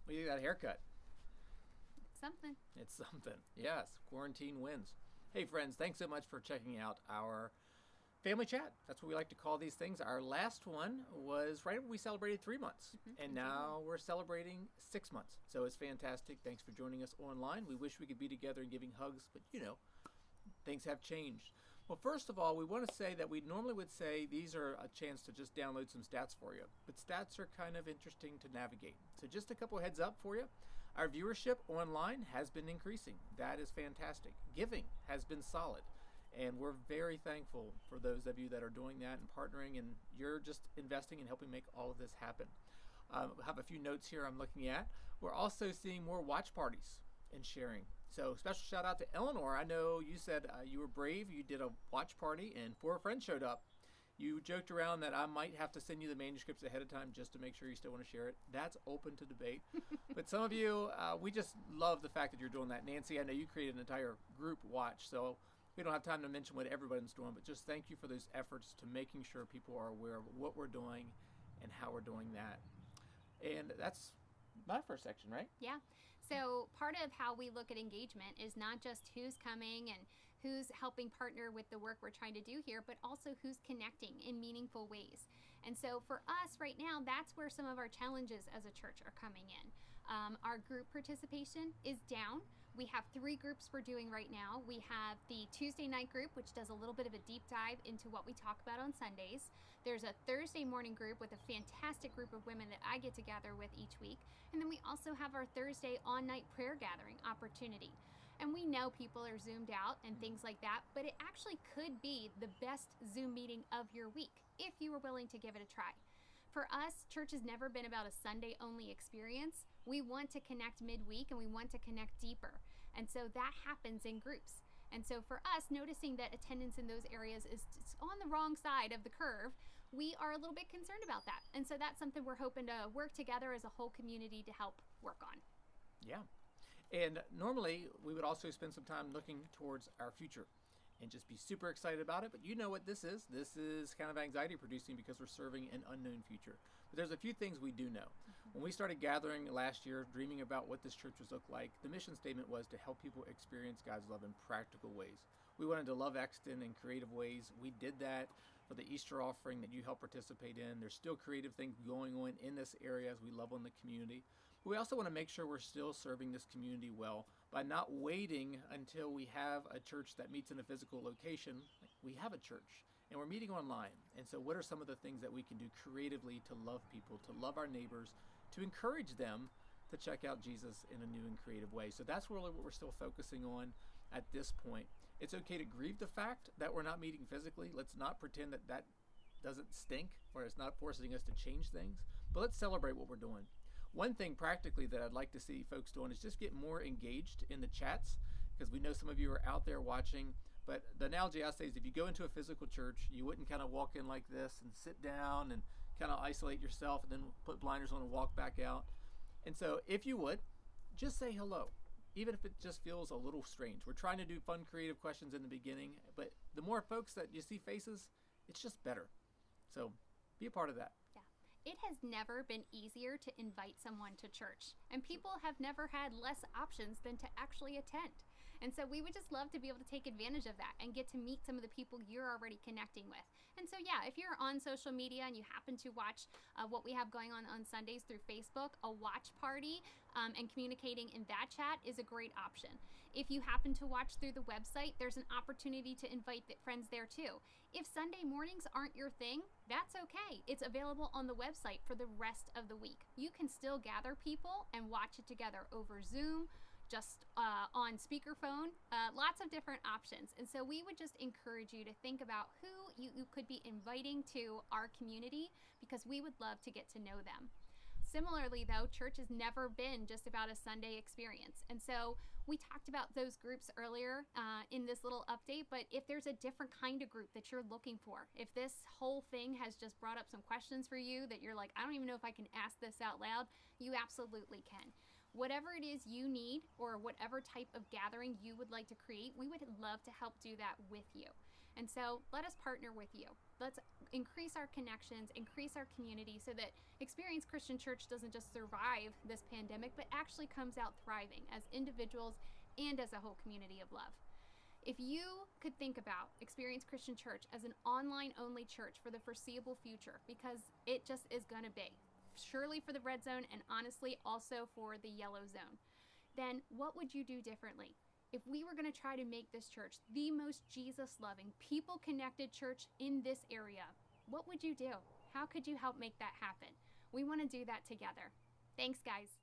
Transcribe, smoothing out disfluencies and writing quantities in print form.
What do you think of that haircut? Something. It's something. Yes, quarantine wins. Hey, friends, thanks so much for checking out our family chat. That's what we like to call these things. Our last one was right when we celebrated 3 months, and now we're celebrating 6 months. So it's fantastic. Thanks for joining us online. We wish we could be together and giving hugs, but things have changed. Well, first of all, we want to say that we normally would say these are a chance to just download some stats for you, but stats are kind of interesting to navigate. So just a couple heads up for you. Our viewership online has been increasing. That is fantastic. Giving has been solid. And we're very thankful for those of you that are doing that and partnering, and you're just investing and helping make all of this happen. I have a few notes here I'm looking at. We're also seeing more watch parties and sharing. So special shout out to Eleanor. I know you said you were brave. You did a watch party and 4 friends showed up. You joked around that I might have to send you the manuscripts ahead of time just to make sure you still want to share it. That's open to debate. But some of you, we just love the fact that you're doing that. Nancy, I know you created an entire group watch, so we don't have time to mention what everybody's doing, but just thank you for those efforts to making sure people are aware of what we're doing and how we're doing that. And that's my first section, right? Yeah. So part of how we look at engagement is not just who's coming and who's helping partner with the work we're trying to do here, but also who's connecting in meaningful ways. And so for us right now, that's where some of our challenges as a church are coming in. Our group participation is down. We have 3 groups we're doing right now. We have the Tuesday night group, which does a little bit of a deep dive into what we talk about on Sundays. There's a Thursday morning group with a fantastic group of women that I get together with each week. And then we also have our Thursday on-night prayer gathering opportunity. And we know people are Zoomed out and things like that, but it actually could be the best Zoom meeting of your week if you were willing to give it a try. For us, church has never been about a Sunday-only experience. We want to connect midweek and we want to connect deeper. And so that happens in groups. And so for us, noticing that attendance in those areas is on the wrong side of the curve, we are a little bit concerned about that. And so that's something we're hoping to work together as a whole community to help work on. Yeah. And normally we would also spend some time looking towards our future and just be super excited about it. But you know what this is? This is kind of anxiety producing because we're serving an unknown future. But there's a few things we do know. When we started gathering last year, dreaming about what this church would look like, the mission statement was to help people experience God's love in practical ways. We wanted to love Exton in creative ways. We did that for the Easter offering that you helped participate in. There's still creative things going on in this area as we love on the community. But we also want to make sure we're still serving this community well by not waiting until we have a church that meets in a physical location. We have a church and we're meeting online. And so what are some of the things that we can do creatively to love people, to love our neighbors, to encourage them to check out Jesus in a new and creative way? So that's really what we're still focusing on at this point. It's okay to grieve the fact that we're not meeting physically. Let's not pretend that that doesn't stink or it's not forcing us to change things, but let's celebrate what we're doing. One thing practically that I'd like to see folks doing is just get more engaged in the chats, because we know some of you are out there watching. But the analogy I say is if you go into a physical church, you wouldn't kind of walk in like this and sit down and kind of isolate yourself and then put blinders on and walk back out. And so if you would, just say hello, even if it just feels a little strange. We're trying to do fun, creative questions in the beginning, but the more folks that you see faces, it's just better. So be a part of that. Yeah. It has never been easier to invite someone to church, and people have never had less options than to actually attend. And so we would just love to be able to take advantage of that and get to meet some of the people you're already connecting with. And so, yeah, if you're on social media and you happen to watch what we have going on Sundays through Facebook, a watch party and communicating in that chat is a great option. If you happen to watch through the website, there's an opportunity to invite friends there too. If Sunday mornings aren't your thing, that's okay. It's available on the website for the rest of the week. You can still gather people and watch it together over Zoom, just on speakerphone, lots of different options. And so we would just encourage you to think about who you could be inviting to our community, because we would love to get to know them. Similarly, though, church has never been just about a Sunday experience. And so we talked about those groups earlier in this little update, but if there's a different kind of group that you're looking for, if this whole thing has just brought up some questions for you that you're like, I don't even know if I can ask this out loud, you absolutely can. Whatever it is you need or whatever type of gathering you would like to create, we would love to help do that with you. And so let us partner with you. Let's increase our connections, increase our community so that Experience Christian Church doesn't just survive this pandemic, but actually comes out thriving as individuals and as a whole community of love. If you could think about Experience Christian Church as an online-only church for the foreseeable future, because it just is going to be, surely for the red zone and honestly also for the yellow zone, then what would you do differently? If we were going to try to make this church the most Jesus-loving, people-connected church in this area, what would you do? How could you help make that happen? We want to do that together. Thanks, guys.